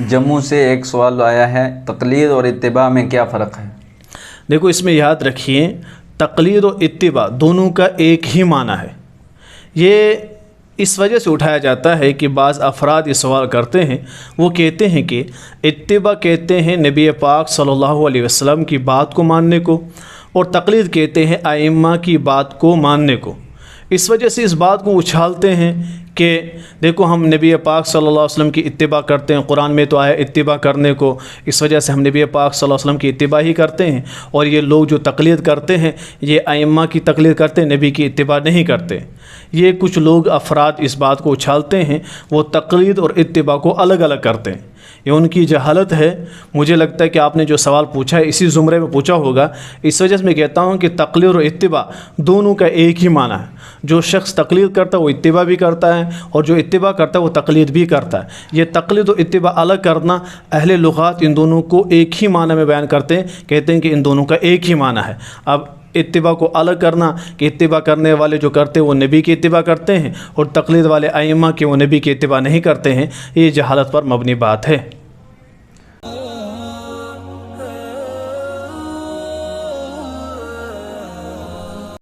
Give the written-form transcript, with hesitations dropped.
جموں سے ایک سوال آیا ہے، تقلید اور اتباع میں کیا فرق ہے؟ دیکھو، اس میں یاد رکھیے تقلید و اتباع دونوں کا ایک ہی معنی ہے۔ یہ اس وجہ سے اٹھایا جاتا ہے کہ بعض افراد یہ سوال کرتے ہیں، وہ کہتے ہیں کہ اتباع کہتے ہیں نبی پاک صلی اللہ علیہ وسلم کی بات کو ماننے کو، اور تقلید کہتے ہیں ائمہ کی بات کو ماننے کو۔ اس وجہ سے اس بات کو اچھالتے ہیں کہ دیکھو ہم نبی پاک صلی اللہ علیہ وسلم کی اتباع کرتے ہیں، قرآن میں تو آیا اتباع کرنے کو، اس وجہ سے ہم نبی پاک صلی اللہ علیہ وسلم کی اتباع ہی کرتے ہیں، اور یہ لوگ جو تقلید کرتے ہیں یہ ائمہ کی تقلید کرتے ہیں، نبی کی اتباع نہیں کرتے۔ یہ کچھ لوگ افراد اس بات کو اچھالتے ہیں، وہ تقلید اور اتباع کو الگ الگ کرتے ہیں۔ یہ ان کی جہالت ہے۔ مجھے لگتا ہے کہ آپ نے جو سوال پوچھا ہے اسی زمرے میں پوچھا ہوگا، اس وجہ سے میں کہتا ہوں کہ تقلید اور اتباع دونوں کا ایک ہی معنی ہے۔ جو شخص تقلید کرتا ہے وہ اتباع بھی کرتا ہے، اور جو اتباع کرتا ہے وہ تقلید بھی کرتا ہے۔ یہ تقلید و اتباع الگ کرنا، اہل لغات ان دونوں کو ایک ہی معنی میں بیان کرتے ہیں، کہتے ہیں کہ ان دونوں کا ایک ہی معنی ہے۔ اب اتباع کو الگ کرنا کہ اتباع کرنے والے جو کرتے ہیں وہ نبی کی اتباع کرتے ہیں، اور تقلید والے ائمہ کے وہ نبی کی اتباع نہیں کرتے ہیں، یہ جہالت پر مبنی بات ہے۔